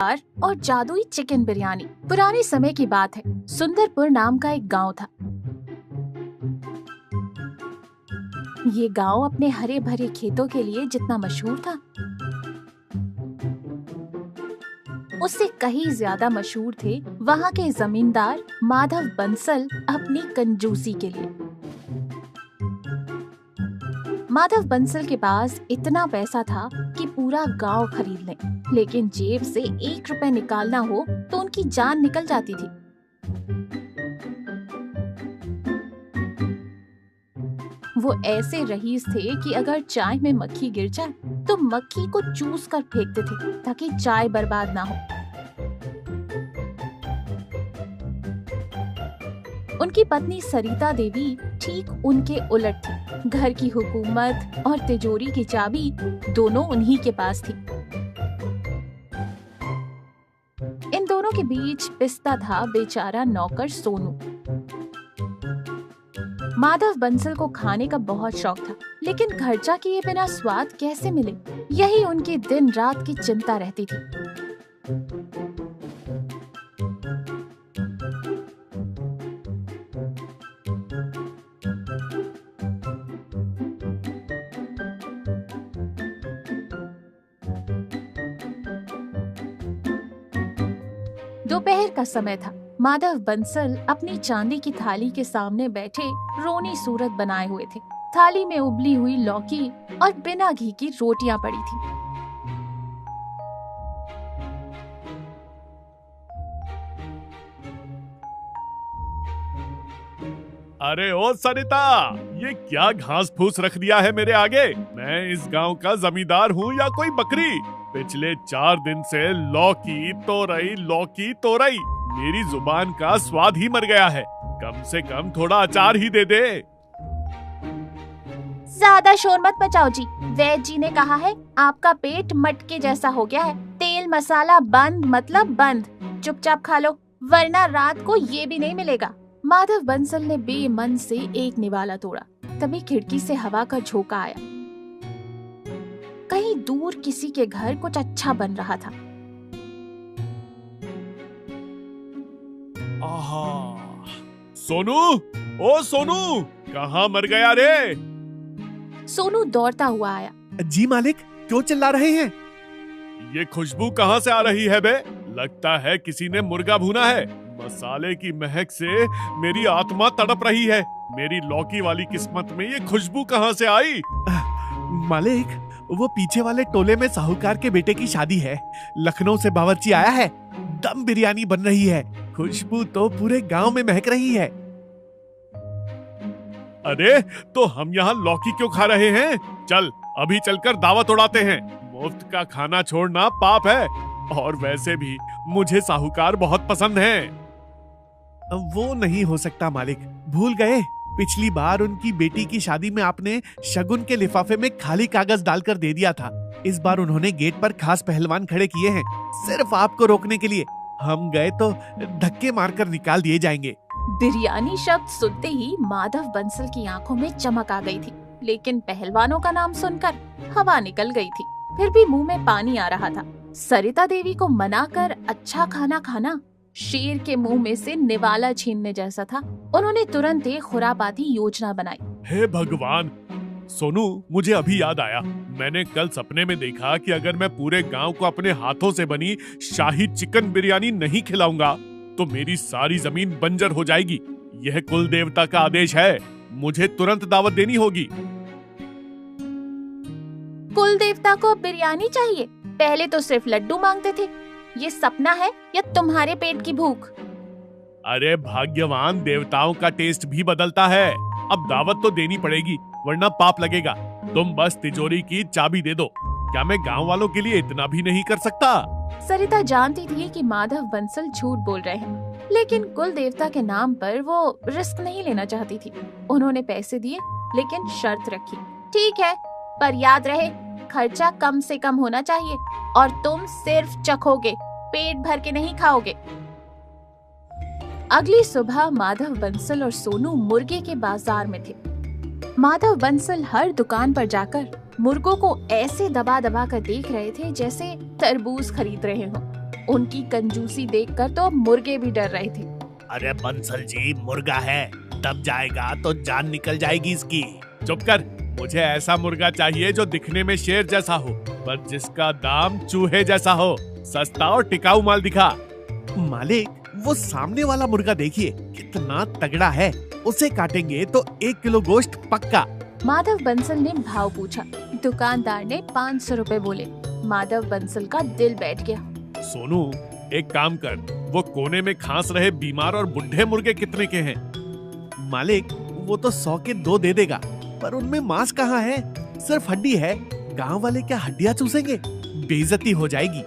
और जादुई चिकन बिरयानी। पुराने समय की बात है, सुंदरपुर नाम का एक गांव था। ये गांव अपने हरे भरे खेतों के लिए जितना मशहूर था, उससे कहीं ज्यादा मशहूर थे वहाँ के जमींदार माधव बंसल अपनी कंजूसी के लिए। माधव बंसल के पास इतना पैसा था कि पूरा गांव खरीद ले, लेकिन जेब से 1 रुपए निकालना हो तो उनकी जान निकल जाती थी। वो ऐसे रईस थे कि अगर चाय में मक्खी गिर जाए तो मक्खी को चूस कर फेंकते थे ताकि चाय बर्बाद ना हो। उनकी पत्नी सरिता देवी ठीक उनके उलट थी। घर की हुकूमत और तिजोरी की चाबी दोनों उन्हीं के पास थी। इन दोनों के बीच पिसता था बेचारा नौकर सोनू। माधव बंसल को खाने का बहुत शौक था, लेकिन खर्चा किए बिना स्वाद कैसे मिले, यही उनकी दिन रात की चिंता रहती थी। दोपहर का समय था। माधव बंसल अपनी चांदी की थाली के सामने बैठे रोनी सूरत बनाए हुए थे। थाली में उबली हुई लौकी और बिना घी की रोटियां पड़ी थी। अरे ओ सरिता, ये क्या घास फूस रख दिया है मेरे आगे? मैं इस गांव का जमींदार हूँ या कोई बकरी? पिछले 4 दिन से लौकी तोरई मेरी जुबान का स्वाद ही मर गया है। कम से कम थोड़ा अचार ही दे दे। ज्यादा शोर मत मचाओ जी। वैद्य जी ने कहा है आपका पेट मटके जैसा हो गया है। तेल मसाला बंद मतलब बंद। चुपचाप खा लो, वरना रात को ये भी नहीं मिलेगा। माधव बंसल ने बेमन से एक निवाला तोड़ा। तभी खिड़की से हवा का झोंका आया। कहीं दूर किसी के घर कुछ अच्छा बन रहा था। आहा, सोनू, ओ सोनू, कहाँ मर गया रे? सोनू दौड़ता हुआ आया। जी मालिक, क्यों चिल्ला रहे हैं? ये खुशबू कहाँ से आ रही है बे? लगता है किसी ने मुर्गा भुना है। मसाले की महक से मेरी आत्मा तड़प रही है। मेरी लौकी वाली किस्मत में ये खुशबू कहाँ से आई? मालिक, वो पीछे वाले टोले में साहूकार के बेटे की शादी है। लखनऊ से बावर्ची आया है। दम बिरयानी बन रही है। खुशबू तो पूरे गांव में महक रही है। अरे, तो हम यहाँ लौकी क्यों खा रहे हैं? चल, अभी चलकर दावत उड़ाते हैं। मुफ्त का खाना छोड़ना पाप है। और वैसे भी मुझे साहूकार बहुत पसंद हैं। वो नहीं हो सकता मालिक, भूल गए? पिछली बार उनकी बेटी की शादी में आपने शगुन के लिफाफे में खाली कागज डालकर दे दिया था। इस बार उन्होंने गेट पर खास पहलवान खड़े किए हैं, सिर्फ आपको रोकने के लिए। हम गए तो धक्के मारकर निकाल दिए जाएंगे। बिरयानी शब्द सुनते ही माधव बंसल की आंखों में चमक आ गई थी, लेकिन पहलवानों का नाम सुनकर हवा निकल गई थी। फिर भी मुंह में पानी आ रहा था। सरिता देवी को मनाकर अच्छा खाना खाना शेर के मुंह में से निवाला छीनने जैसा था। उन्होंने तुरंत एक खुरापाती योजना बनाई। हे भगवान! सोनू, मुझे अभी याद आया। मैंने कल सपने में देखा कि अगर मैं पूरे गांव को अपने हाथों से बनी शाही चिकन बिरयानी नहीं खिलाऊंगा तो मेरी सारी जमीन बंजर हो जाएगी। यह कुल देवता का आदेश है। मुझे तुरंत दावत देनी होगी। कुल देवता को बिरयानी चाहिए? पहले तो सिर्फ लड्डू मांगते थे। ये सपना है या तुम्हारे पेट की भूख? अरे भाग्यवान, देवताओं का टेस्ट भी बदलता है। अब दावत तो देनी पड़ेगी, वरना पाप लगेगा। तुम बस तिजोरी की चाबी दे दो। क्या मैं गांव वालों के लिए इतना भी नहीं कर सकता? सरिता जानती थी कि माधव बंसल झूठ बोल रहे हैं, लेकिन कुल देवता के नाम पर वो रिस्क नहीं लेना चाहती थी। उन्होंने पैसे दिए, लेकिन शर्त रखी। ठीक है, पर याद रहे खर्चा कम से कम होना चाहिए और तुम सिर्फ चखोगे, पेट भर के नहीं खाओगे। अगली सुबह माधव बंसल और सोनू मुर्गे के बाजार में थे। माधव बंसल हर दुकान पर जाकर मुर्गों को ऐसे दबा दबा कर देख रहे थे जैसे तरबूज खरीद रहे हों। उनकी कंजूसी देखकर तो मुर्गे भी डर रहे थे। अरे बंसल जी, मुर्गा है, दब जाएगा तो जान निकल जाएगी इसकी। चुप कर, मुझे ऐसा मुर्गा चाहिए जो दिखने में शेर जैसा हो पर जिसका दाम चूहे जैसा हो। सस्ता और टिकाऊ माल दिखा। मालिक, वो सामने वाला मुर्गा देखिए कितना तगड़ा है, उसे काटेंगे तो 1 किलो गोश्त पक्का। माधव बंसल ने भाव पूछा। दुकानदार ने 500 रुपए बोले। माधव बंसल का दिल बैठ गया। सोनू, एक काम कर, वो कोने में खांस रहे बीमार और बुढ़े मुर्गे कितने के हैं? मालिक, वो तो 100 के 2 दे देगा, पर उनमें मांस कहाँ है? सिर्फ हड्डी है। गांव वाले क्या हड्डियां चूसेंगे? बेइज्जती हो जाएगी।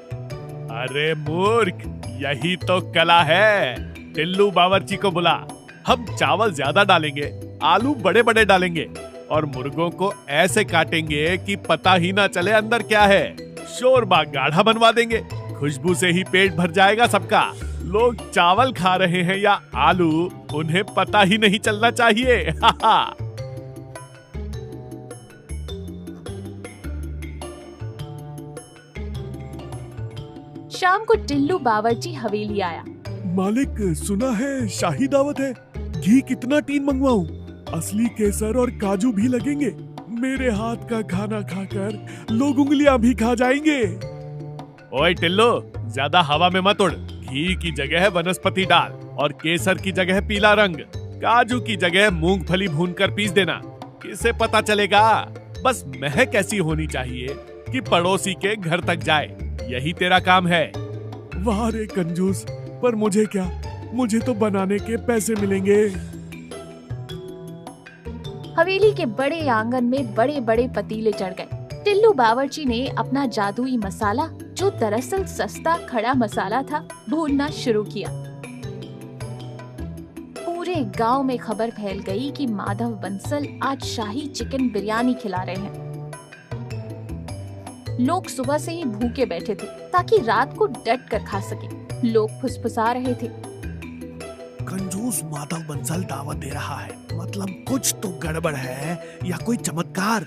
अरे मूर्ख, यही तो कला है। टिल्लू बावर्ची को बुला। हम चावल ज्यादा डालेंगे, आलू बड़े बड़े डालेंगे और मुर्गों को ऐसे काटेंगे कि पता ही ना चले अंदर क्या है। शोरबा गाढ़ा बनवा देंगे, खुशबू से ही पेट भर जाएगा सबका। लोग चावल खा रहे हैं या आलू, उन्हें पता ही नहीं चलना चाहिए। शाम को टिल्लू बावर्ची हवेली आया। मालिक, सुना है शाही दावत है, घी कितना टीन मंगवाऊं? असली केसर और काजू भी लगेंगे। मेरे हाथ का खाना खाकर लोग उंगलियां भी खा जाएंगे। ओए टिल्लो, ज्यादा हवा में मत उड़। घी की जगह वनस्पति डाल और केसर की जगह पीला रंग, काजू की जगह मूंगफली भूनकर पीस देना। किसे पता चलेगा? बस महक ऐसी होनी चाहिए कि पड़ोसी के घर तक जाए। यही तेरा काम है। वाह रे कंजूस, पर मुझे क्या? मुझे तो बनाने के पैसे मिलेंगे। हवेली के बड़े आंगन में बड़े बड़े पतीले चढ़ गए। टिल्लू बावर्ची ने अपना जादुई मसाला, जो दरअसल सस्ता खड़ा मसाला था, भूनना शुरू किया। पूरे गांव में खबर फैल गई कि माधव बंसल आज शाही चिकन बिरयानी खिला रहे हैं। लोग सुबह से ही भूखे बैठे थे ताकि रात को डट कर खा सके। लोग फुसफुसा रहे थे। कंजूस माधव बंसल दावत दे रहा है, मतलब कुछ तो गड़बड़ है या कोई चमत्कार।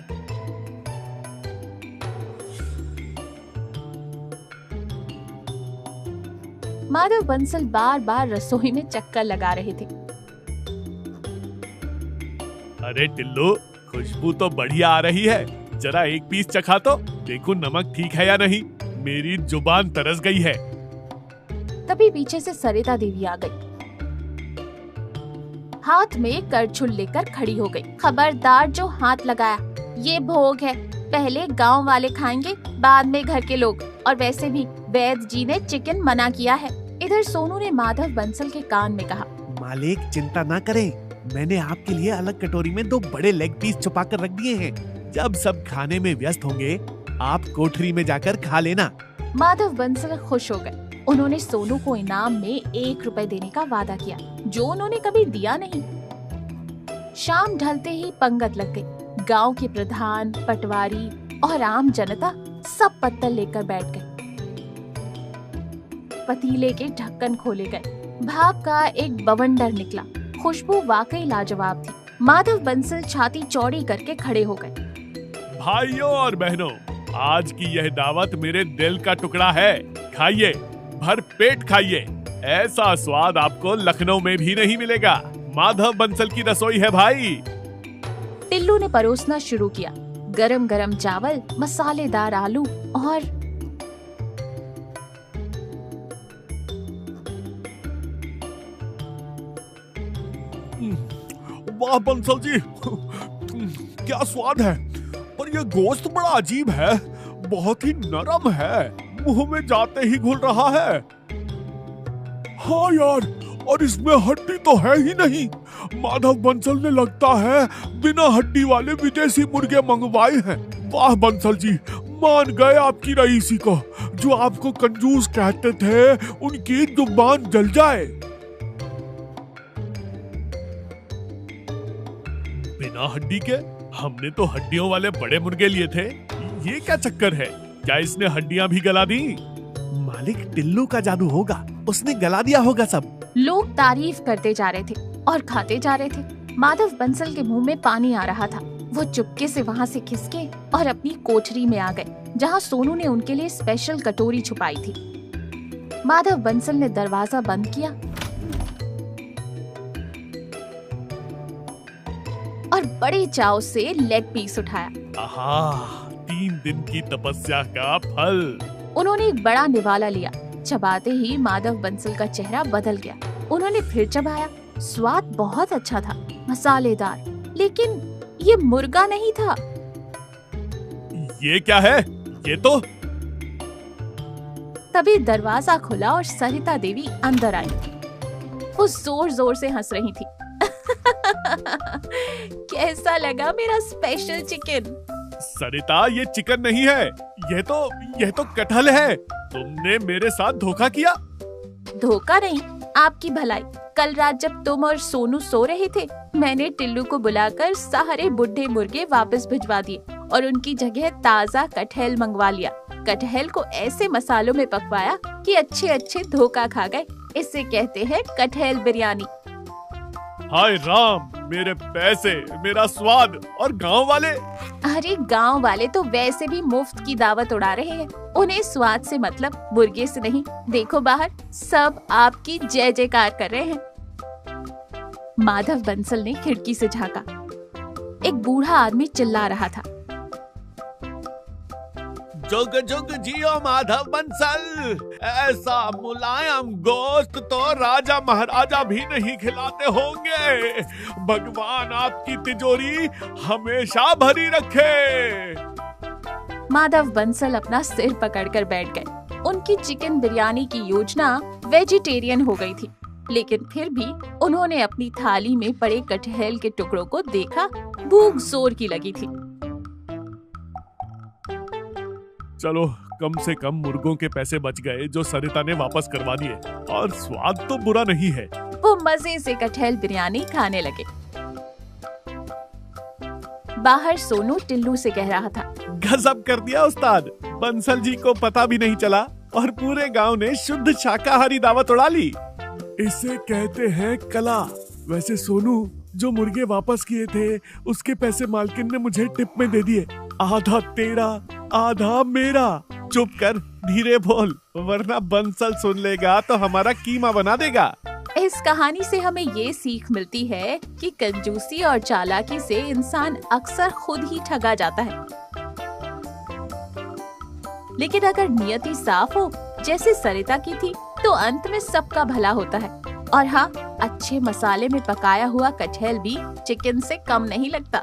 माधव बंसल बार बार रसोई में चक्कर लगा रहे थे। अरे टिल्लू, खुशबू तो बढ़िया आ रही है, जरा एक पीस चखा तो देखो नमक ठीक है या नहीं। मेरी जुबान तरस गई है। तभी पीछे से सरिता देवी आ गई। हाथ में करछुल लेकर खड़ी हो गई। खबरदार जो हाथ लगाया, ये भोग है। पहले गांव वाले खाएंगे, बाद में घर के लोग। और वैसे भी वैद्य जी ने चिकन मना किया है। इधर सोनू ने माधव बंसल के कान में कहा। मालिक, चिंता ना करें, मैंने आपके लिए अलग कटोरी में 2 बड़े लेग पीस छुपा कर रख दिए हैं। जब सब खाने में व्यस्त होंगे, आप कोठरी में जाकर खा लेना। माधव बंसल खुश हो गए। उन्होंने सोनू को इनाम में 1 रुपए देने का वादा किया, जो उन्होंने कभी दिया नहीं। शाम ढलते ही पंगत लग गई। गांव के प्रधान, पटवारी और आम जनता सब पत्तल लेकर बैठ गए। पतीले के ढक्कन खोले गए। भाप का एक बवंडर निकला। खुशबू वाकई लाजवाब थी। माधव बंसल छाती चौड़ी करके खड़े हो गए। भाइयों और बहनों, आज की यह दावत मेरे दिल का टुकड़ा है। खाइए, भर पेट खाइए। ऐसा स्वाद आपको लखनऊ में भी नहीं मिलेगा। माधव बंसल की रसोई है भाई। टिल्लू ने परोसना शुरू किया। गरम गरम चावल, मसालेदार आलू और वाह बंसल जी, क्या स्वाद है। पर यह गोश्त बड़ा अजीब है, बहुत ही नरम है, मुंह में जाते ही घुल रहा है। हाँ यार, और इसमें हड्डी तो है ही नहीं। माधव बंसल ने लगता है बिना हड्डी वाले विदेशी मुर्गे मंगवाए हैं। वाह बंसल जी, मान गए आपकी रईसी को। जो आपको कंजूस कहते थे, उनकी जुबान जल जाए। बिना हड्डी के? हमने तो हड्डियों वाले बड़े मुर्गे लिए थे। ये क्या चक्कर है? क्या इसने हड्डियां भी गला दी? मालिक, टिल्लू का जादू होगा, उसने गला दिया होगा सब। लोग तारीफ करते जा रहे थे और खाते जा रहे थे। माधव बंसल के मुंह में पानी आ रहा था। वो चुपके से वहाँ से खिसके और अपनी कोठरी में आ गए, जहाँ सोनू ने उनके लिए स्पेशल कटोरी छुपाई थी। माधव बंसल ने दरवाजा बंद किया और बड़े चाव से लेग पीस उठाया। आहा, 3 दिन की तपस्या का फल। उन्होंने एक बड़ा निवाला लिया। चबाते ही माधव बंसल का चेहरा बदल गया। उन्होंने फिर चबाया। स्वाद बहुत अच्छा था, मसालेदार, लेकिन ये मुर्गा नहीं था। ये क्या है? ये तो तभी दरवाजा खुला और सरिता देवी अंदर आई। वो जोर जोर से हंस रही थी। कैसा लगा मेरा स्पेशल चिकन? सरिता, ये चिकन नहीं है, यह तो कटहल है। तुमने मेरे साथ धोखा किया। धोखा नहीं, आपकी भलाई। कल रात जब तुम और सोनू सो रहे थे, मैंने टिल्लू को बुलाकर सारे बुढ़े मुर्गे वापस भिजवा दिए और उनकी जगह ताजा कटहल मंगवा लिया। कटहल को ऐसे मसालों में पकवाया कि अच्छे अच्छे धोखा खा गए। इसे कहते हैं कटहल बिरयानी। हाय राम, मेरे पैसे, मेरा स्वाद और गांव वाले। अरे गांव वाले तो वैसे भी मुफ्त की दावत उड़ा रहे हैं। उन्हें स्वाद से मतलब, मुर्गे से नहीं। देखो बाहर, सब आपकी जय जयकार कर रहे हैं। माधव बंसल ने खिड़की से झांका। एक बूढ़ा आदमी चिल्ला रहा था, जुग जुग जियो माधव बंसल, ऐसा मुलायम गोश्त तो राजा महाराजा भी नहीं खिलाते होंगे। भगवान आपकी तिजोरी हमेशा भरी रखे। माधव बंसल अपना सिर पकड़कर बैठ गए। उनकी चिकन बिरयानी की योजना वेजिटेरियन हो गई थी, लेकिन फिर भी उन्होंने अपनी थाली में पड़े कटहल के टुकड़ों को देखा। भूख जोर की लगी थी। चलो, कम से कम मुर्गों के पैसे बच गए जो सरिता ने वापस करवा दिए, और स्वाद तो बुरा नहीं है। वो मजे से कटहल बिरयानी खाने लगे। बाहर सोनू टिल्लू से कह रहा था, गजब कर दिया उस्ताद, बंसल जी को पता भी नहीं चला और पूरे गांव ने शुद्ध शाकाहारी दावत उड़ा ली। इसे कहते हैं कला। वैसे सोनू, जो मुर्गे वापस किए थे उसके पैसे मालकिन ने मुझे टिप में दे दिए। आधा तेरा, आधा मेरा। चुप कर, धीरे बोल, वरना बंसल सुन लेगा तो हमारा कीमा बना देगा। इस कहानी से हमें ये सीख मिलती है कि कंजूसी और चालाकी से इंसान अक्सर खुद ही ठगा जाता है। लेकिन अगर नियति साफ हो, जैसे सरिता की थी, तो अंत में सबका भला होता है। और हाँ, अच्छे मसाले में पकाया हुआ कटहल भी चिकन से कम नहीं लगता।